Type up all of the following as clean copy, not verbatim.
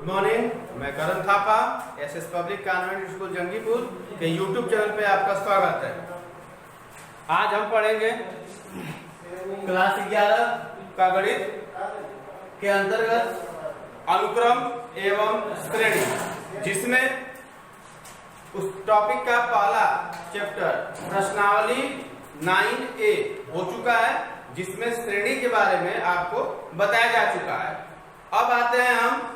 Good morning, मैं Karan Thapa SS public convent school Jangipur के YouTube channel पे आपका स्वागत है। आज हम पढ़ेंगे क्लास 11 का गणित के अंतर्गत अनुक्रम एवं श्रेणी, जिसमें उस टॉपिक का पहला चैप्टर प्रश्नावली 9A हो चुका है, जिसमें श्रेणी के बारे में आपको बताया जा चुका है। अब आते हैं हम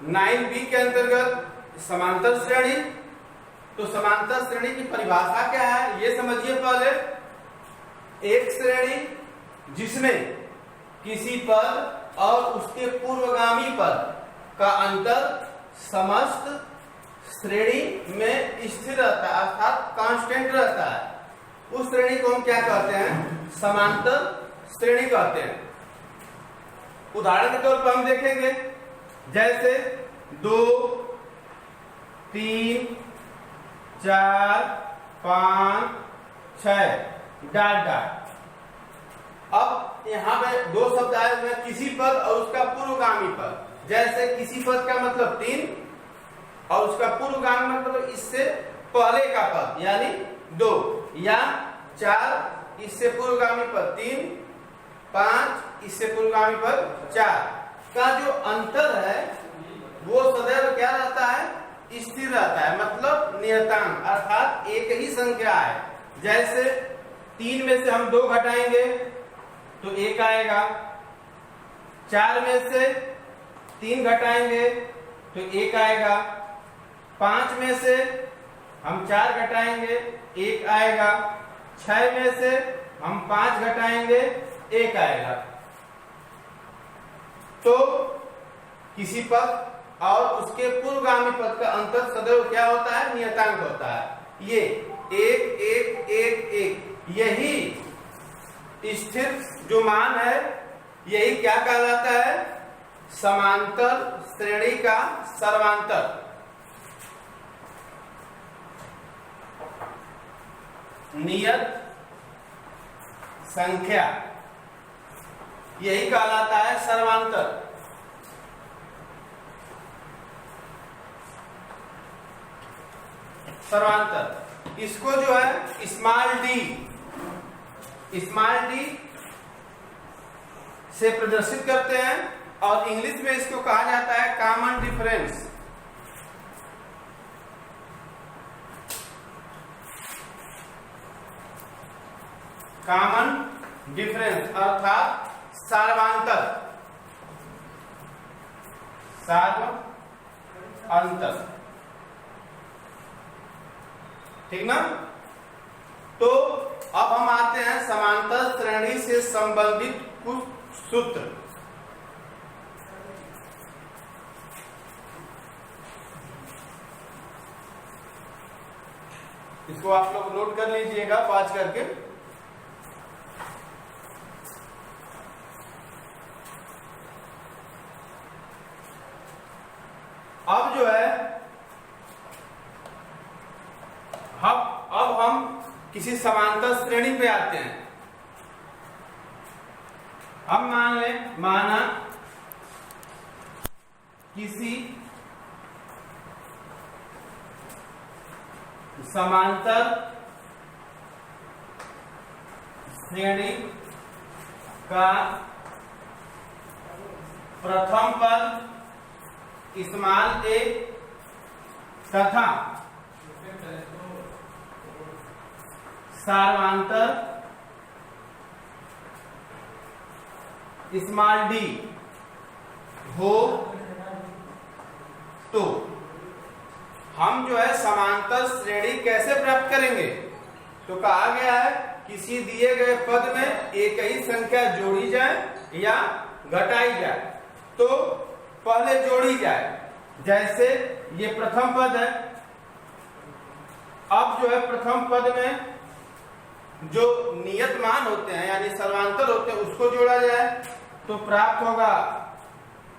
9B के अंतर्गत समांतर श्रेणी। तो समांतर श्रेणी की परिभाषा क्या है ये समझिए। पहले एक श्रेणी जिसमें किसी पद और उसके पूर्वगामी पद का अंतर समस्त श्रेणी में स्थिर रहता है, अर्थात कांस्टेंट रहता है, उस श्रेणी को हम क्या कहते हैं? समांतर श्रेणी कहते हैं। उदाहरण के तौर पर हम देखेंगे, जैसे 2, 3, 4, 5, 6 डॉट। अब यहाँ पे दो शब्द आए हुए हैं, किसी पद और उसका पूर्वगामी पद। जैसे किसी पद का मतलब 3 और उसका पूर्वगामी मतलब इससे पहले का पद यानी 2, या 4 इससे पूर्वगामी पद 3, 5 इससे पूर्वगामी पद 4 का जो अंतर है वो सदैव क्या रहता है? स्थिर रहता है, मतलब नियतांक, अर्थात एक ही संख्या है। जैसे 3 में से हम 2 घटाएंगे तो 1 आएगा, 4 में से 3 घटाएंगे तो 1 आएगा, 5 में से हम 4 घटाएंगे 1 आएगा, 6 में से हम 5 घटाएंगे 1 आएगा। तो किसी पद और उसके पूर्वगामी पद का अंतर सदैव क्या होता है? नियतांक होता है। ये 1 1 1 1 यही स्थिर जो मान है, यही क्या कहलाता है? समांतर श्रेणी का सर्वांतर। नियत संख्या यही कहलाता है सर्वांतर। सर्वांतर इसको जो है स्मॉल डी से प्रदर्शित करते हैं, और इंग्लिश में इसको कहा जाता है कॉमन डिफरेंस। कॉमन डिफरेंस अर्थात सार्वांतर, अंतर, ठीक ना? तो अब हम आते हैं समांतर श्रेणी से संबंधित कुछ सूत्र। इसको आप लोग नोट कर लीजिएगा पाँच करके। अब जो है अब हम किसी समांतर श्रेणी पे आते हैं। हम माना किसी समांतर श्रेणी का प्रथम पद स्मॉल a तथा सार्वांतर स्मॉल d हो तो हम जो है समांतर श्रेणी कैसे प्राप्त करेंगे? तो कहा गया है किसी दिए गए पद में एक ही संख्या जोड़ी जाए या घटाई जाए। तो पहले जोड़ी जाए, जैसे ये प्रथम पद है। अब जो है प्रथम पद में जो नियत मान होते हैं यानी सर्वांतर होते हैं उसको जोड़ा जाए तो प्राप्त होगा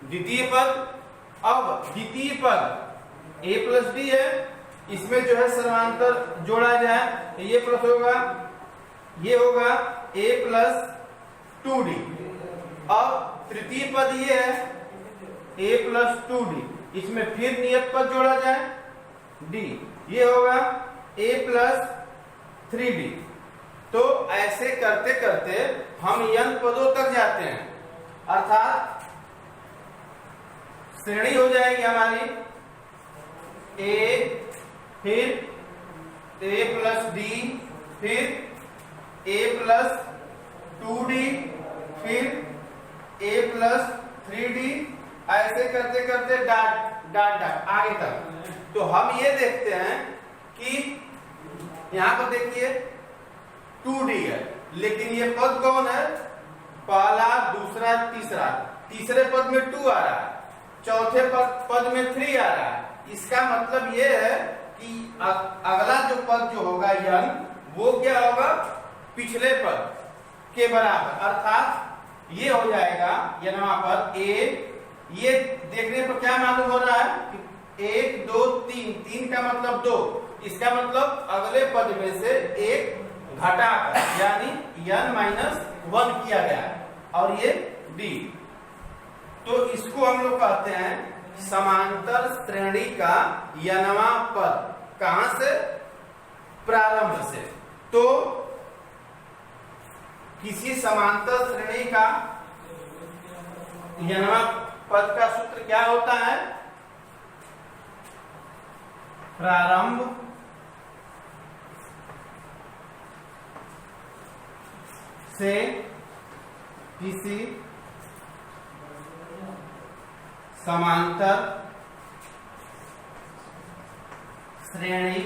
द्वितीय पद। अब द्वितीय पद a प्लस d है, इसमें जो है सर्वांतर जोड़ा जाए तो ये प्लस होगा, ये होगा a प्लस 2d। अब तृतीय पद ये है, a प्लस 2d, इसमें फिर नियत पद जोड़ा जाए d, ये होगा a प्लस 3d। तो ऐसे करते करते हम n पदों तक जाते हैं, अर्थात श्रेणी हो जाएगी हमारी a, फिर a प्लस d, फिर a प्लस 2d, फिर a प्लस 3d, ऐसे करते करते डाट डाट डाट आगे तक। तो हम ये देखते हैं कि यहाँ पर देखिए 2d है, लेकिन ये पद कौन है, पहला, दूसरा, तीसरा, तीसरे पद में 2 आ रहा है, चौथे पद में 3 आ रहा है। इसका मतलब ये है कि अगला जो पद जो होगा n, वो क्या होगा, पिछले पद के बराबर, अर्थात ये हो जाएगा यनवा पद a। ये देखने पर क्या मालूम हो रहा है कि 1 2 3, 3 का मतलब 2, इसका मतलब अगले पद में से एक घटाकर, यानी n माइनस 1 किया गया है, और ये d। तो इसको हम लोग कहते हैं समांतर श्रेणी का यनवा पद। कहां से, प्रारंभ से। तो किसी समांतर श्रेणी का यनवा पद का सूत्र क्या होता है, प्रारंभ से किसी समांतर श्रेणी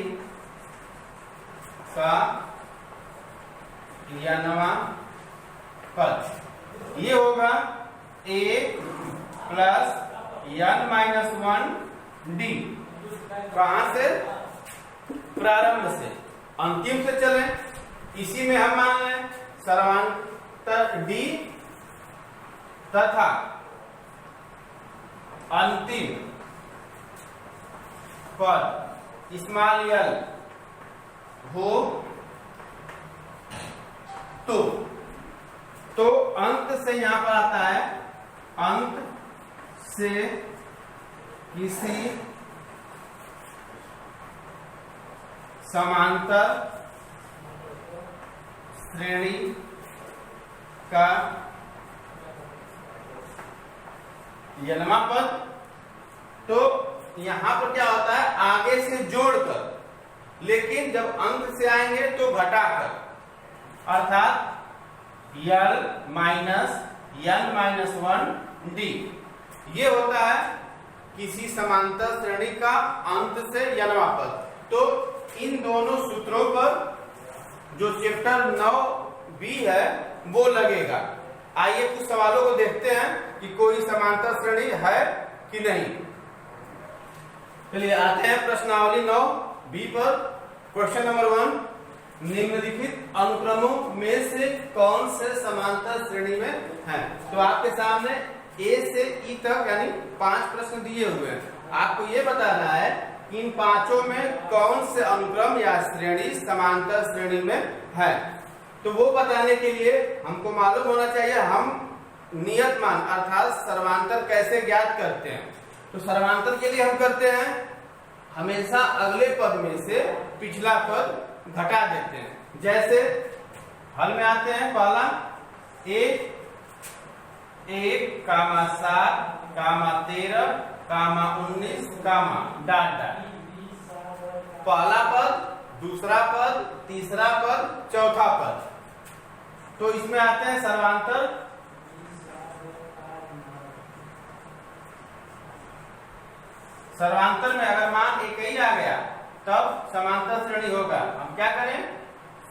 का यनवा पद, ये होगा a plus n minus 1d। कहां से, प्रारंभ से, अंतिम से चले, इसी में हम मान लें सर्वांतर d तथा अंतिम पद स्मॉल l हो तो अंत से यहां पर आता है, अंत से किसी समांतर श्रेणी का यनवा पद। तो यहां पर क्या होता है, आगे से जोड़कर, लेकिन जब अंत से आएंगे तो घटाकर, अर्थात l minus n minus 1d। ये होता है किसी समांतर श्रेणी का अंत से यनवा पद। तो इन दोनों सूत्रों पर जो चैप्टर 9b है वो लगेगा। आइए कुछ सवालों को देखते हैं कि कोई समांतर श्रेणी है कि नहीं। चलिए आते हैं प्रश्नावली 9b पर। क्वेश्चन नंबर 1, निम्नलिखित अनुक्रमों में से कौन से समांतर श्रेणी में है। तो आपके सामने A से E तक यानी 5 प्रश्न दिए हुए हैं। आपको ये बताना है कि इन पांचों में कौन से अनुक्रम या श्रेणी समांतर श्रेणी में है। तो वो बताने के लिए हमको मालूम होना चाहिए हम नियत मान अर्थात सर्वांतर कैसे ज्ञात करते हैं। तो सर्वांतर के लिए हम करते हैं हमेशा अगले पद में से पिछला पद घटा देते हैं। जैसे हल में आते हैं, पहला 1 कामा 7 कामा 13 कामा 19 कामा डाट डाट। पहला पद, दूसरा पद, तीसरा पद, चौथा पद। तो इसमें आते हैं सर्वांतर। सर्वांतर में अगर मान एक ही आ गया तब समांतर श्रेणी होगा। हम क्या करें,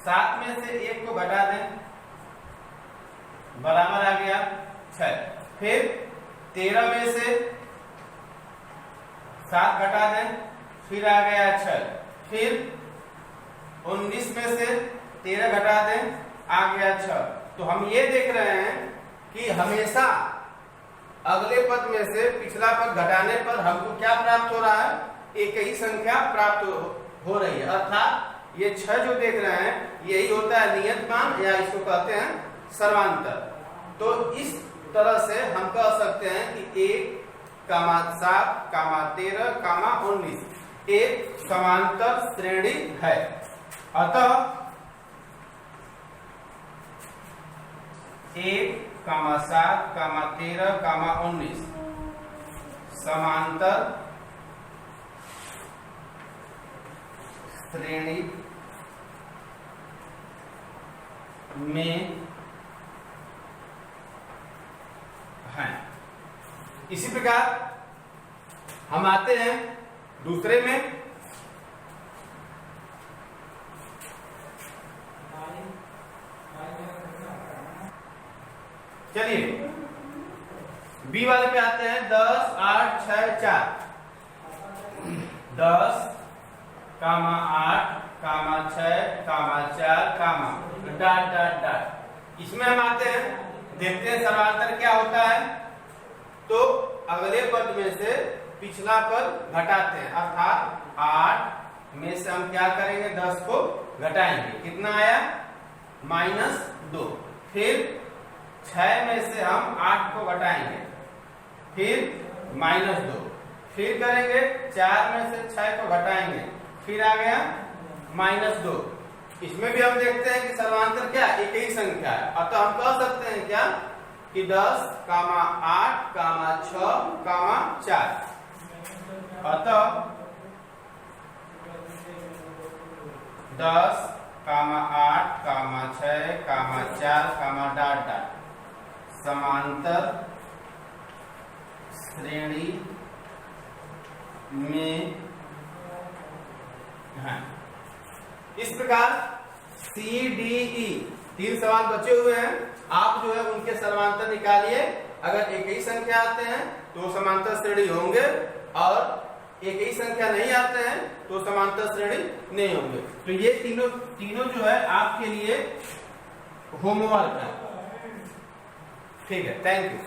7 में से 1 को घटा दें, बराबर आ गया 6। फिर 13 में से 7 घटा दें, फिर आ गया 6। फिर 19 में से 13 घटा दें, आ गया 6। तो हम ये देख रहे हैं कि हमेशा अगले पद में से पिछला पद घटाने पर हमको क्या प्राप्त हो रहा है, एक ही संख्या प्राप्त हो रही है। अर्थात ये 6 जो देख रहे हैं यही होता है नियत मान, या इसको कहते हैं सर्वांतर। तो इस तरह से हम कह सकते हैं कि 1 कामा 7 कामा 13 कामा 19 एक समांतर श्रेणी है। अतः 1 कामा 7 कामा 13 कामा 19 समांतर श्रेणी में है। इसी प्रकार हम आते हैं दूसरे में। चलिए बी वाले पे आते हैं। 10 8 6 4 10 कामा 8 कामा 6 कामा 4 कामा डॉट डॉट डॉट। इसमें हम आते हैं, देखते हैं समांतर क्या होता है। तो अगले पद में से पिछला पद घटाते हैं, अर्थात 8 में से हम क्या करेंगे, 10 को घटाएंगे। कितना आया, -2। फिर 6 में से हम 8 को घटाएंगे, फिर -2। फिर करेंगे 4 में से 6 को घटाएंगे, फिर आ गया -2। इसमें भी हम देखते हैं कि समांतर क्या, एक ही संख्या है। अतः हम कह सकते हैं क्या कि 10 कामा 8 कामा 6 कामा 4। अतः 10 कामा 8 कामा 6 कामा 4 कामा डॉट डॉट समांतर श्रेणी में है। इस प्रकार सी डी ई 3 सवाल बचे हुए हैं। आप जो है उनके समांतर निकालिए। अगर एक ही संख्या आते हैं तो समांतर श्रेणी होंगे, और एक ही संख्या नहीं आते हैं तो समांतर श्रेणी नहीं होंगे। तो ये तीनों जो है आपके लिए होमवर्क है। ठीक है, थैंक यू।